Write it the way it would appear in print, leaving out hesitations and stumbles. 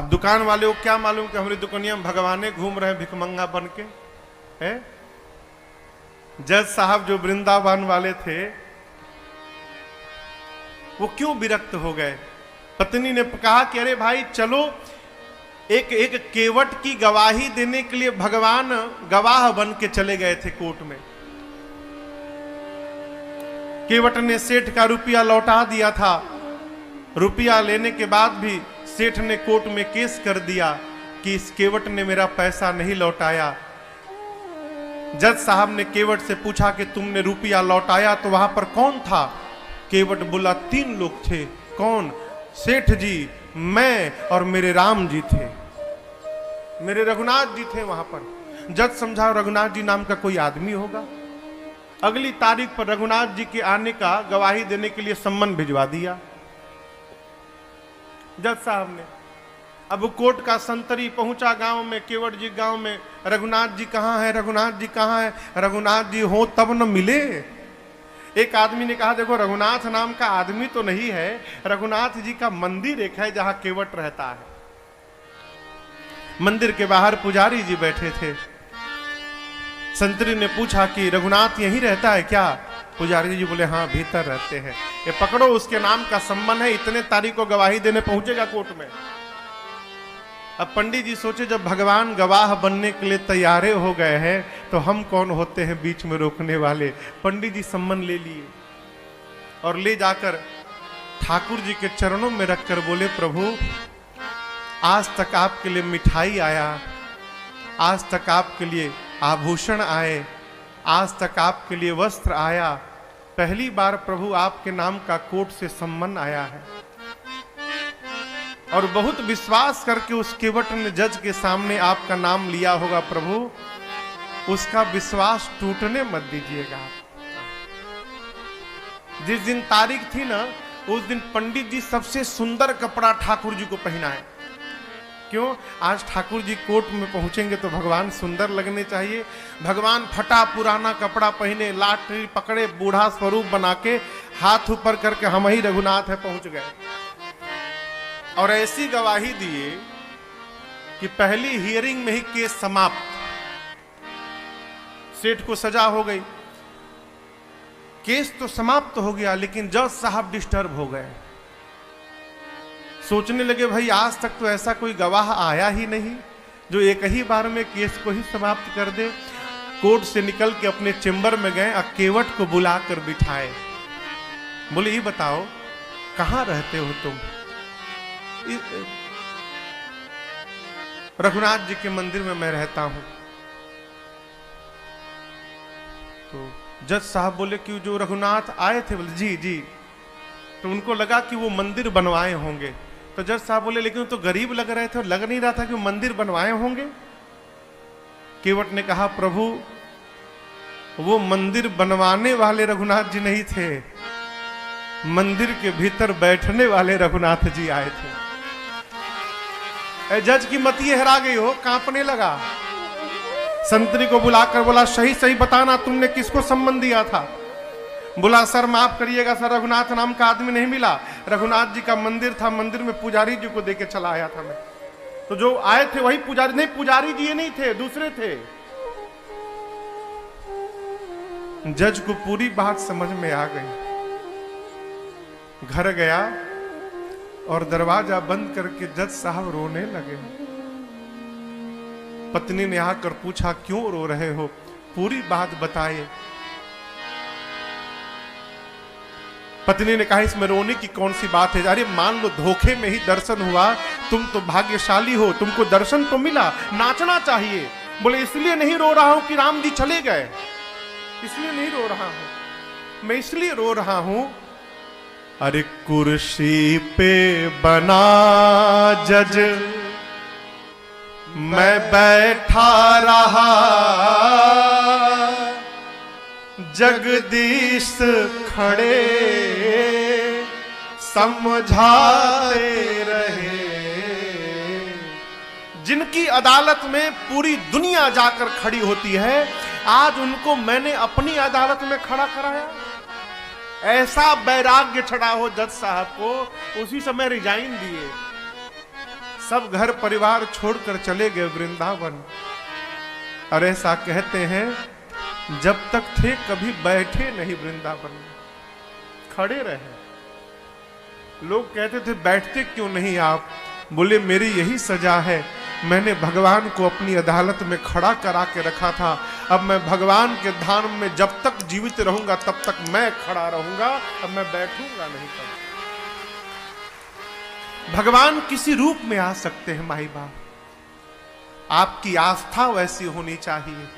अब दुकान वाले को क्या मालूम कि हमारी दुकानिया में भगवाने घूम रहे हैं भिखमंगा बन के है। जज साहब जो वृंदावन वाले थे वो क्यों विरक्त हो गए। पत्नी ने कहा कि अरे भाई चलो, एक एक केवट की गवाही देने के लिए भगवान गवाह बन के चले गए थे कोर्ट में। केवट ने सेठ का रुपया लौटा दिया था। रुपया लेने के बाद भी सेठ ने कोर्ट में केस कर दिया कि इस केवट ने मेरा पैसा नहीं लौटाया। जज साहब ने केवट से पूछा कि तुमने रुपया लौटाया तो वहां पर कौन था। केवट बोला 3 लोग थे। कौन? सेठ जी, मैं और मेरे राम जी थे, मेरे रघुनाथ जी थे वहां पर। जज समझा रघुनाथ जी नाम का कोई आदमी होगा। अगली तारीख पर रघुनाथ जी के आने का गवाही देने के लिए सम्मन भिजवा दिया जज साहब ने। अब कोर्ट का संतरी पहुंचा गांव में, केवट जी गांव में, रघुनाथ जी कहां है, रघुनाथ जी कहां है, रघुनाथ जी हो तब न मिले। एक आदमी ने कहा देखो रघुनाथ नाम का आदमी तो नहीं है, रघुनाथ जी का मंदिर एक है जहां केवट रहता है। मंदिर के बाहर पुजारी जी बैठे थे। संतरी ने पूछा कि रघुनाथ यहीं रहता है क्या? पुजारी जी बोले हाँ भीतर रहते हैं। ये पकड़ो, उसके नाम का संबंध है, इतने तारीख को गवाही देने पहुंचेगा कोर्ट में। अब पंडित जी सोचे जब भगवान गवाह बनने के लिए तैयारे हो गए हैं तो हम कौन होते हैं बीच में रोकने वाले। पंडित जी सम्मन ले लिए और ले जाकर ठाकुर जी के चरणों में रखकर बोले प्रभु आज तक आपके लिए मिठाई आया, आज तक आपके लिए आभूषण आए, आज तक आपके लिए वस्त्र आया, पहली बार प्रभु आपके नाम का कोर्ट से सम्मन आया है। और बहुत विश्वास करके उस केवट ने जज के सामने आपका नाम लिया होगा प्रभु, उसका विश्वास टूटने मत दीजिएगा। जिस दिन तारीख थी ना उस दिन पंडित जी सबसे सुंदर कपड़ा ठाकुर जी को पहनाए। क्यों? आज ठाकुर जी कोर्ट में पहुंचेंगे तो भगवान सुंदर लगने चाहिए। भगवान फटा पुराना कपड़ा पहने, लाठी पकड़े, बूढ़ा स्वरूप बना के हाथ ऊपर करके हम ही रघुनाथ है पहुंच गए। और ऐसी गवाही दिए कि पहली हियरिंग में ही केस समाप्त। सेठ को सजा हो गई, केस तो समाप्त हो गया, लेकिन जज साहब डिस्टर्ब हो गए। सोचने लगे भाई आज तक तो ऐसा कोई गवाह आया ही नहीं जो एक ही बार में केस को ही समाप्त कर दे। कोर्ट से निकल के अपने चेंबर में गए, केवट को बुलाकर बिठाए। बोले ये बताओ कहां रहते हो तुम? रघुनाथ जी के मंदिर में मैं रहता हूं। तो जज साहब बोले कि जो रघुनाथ आए थे? बोले जी जी। तो उनको लगा कि वो मंदिर बनवाए होंगे। तो जज साहब बोले लेकिन तो गरीब लग रहे थे और लग नहीं रहा था कि वो मंदिर बनवाए होंगे। केवट ने कहा प्रभु वो मंदिर बनवाने वाले रघुनाथ जी नहीं थे, मंदिर के भीतर बैठने वाले रघुनाथ जी आए थे। जज की मति हरा गई हो, कांपने लगा। संतरी को बुलाकर बोला सही सही बताना तुमने किसको सम्मन दिया था? बोला सर माफ करिएगा सर, रघुनाथ नाम का आदमी नहीं मिला, रघुनाथ जी का मंदिर था, मंदिर में पुजारी जी को देके चला आया था मैं। तो जो आए थे वही पुजारी, नहीं पुजारी जी ये नहीं थे, दूसरे थे। जज को पूरी बात समझ में आ गई। घर गया और दरवाजा बंद करके जज साहब रोने लगे। पत्नी ने आकर पूछा क्यों रो रहे हो? पूरी बात बताए। पत्नी ने कहा इसमें रोने की कौन सी बात है? अरे मान लो धोखे में ही दर्शन हुआ, तुम तो भाग्यशाली हो, तुमको दर्शन तो मिला, नाचना चाहिए। बोले इसलिए नहीं रो रहा हूं कि राम जी चले गए, इसलिए नहीं रो रहा हूं, मैं इसलिए रो रहा हूं अरे कुर्सी पे बना जज मैं बैठा रहा, जगदीश खड़े समझाते रहे। जिनकी अदालत में पूरी दुनिया जाकर खड़ी होती है, आज उनको मैंने अपनी अदालत में खड़ा कराया। ऐसा वैराग्य चढ़ा हो जज साहब को, उसी समय रिजाइन दिए। सब घर परिवार छोड़कर चले गए वृंदावन। और ऐसा कहते हैं जब तक थे कभी बैठे नहीं वृंदावन में, खड़े रहे। लोग कहते थे बैठते क्यों नहीं आप? बोले मेरी यही सजा है, मैंने भगवान को अपनी अदालत में खड़ा करा के रखा था, अब मैं भगवान के धाम में जब तक जीवित रहूंगा तब तक मैं खड़ा रहूंगा, अब मैं बैठूंगा नहीं। कभी भगवान किसी रूप में आ सकते हैं माई बाप, आपकी आस्था वैसी होनी चाहिए।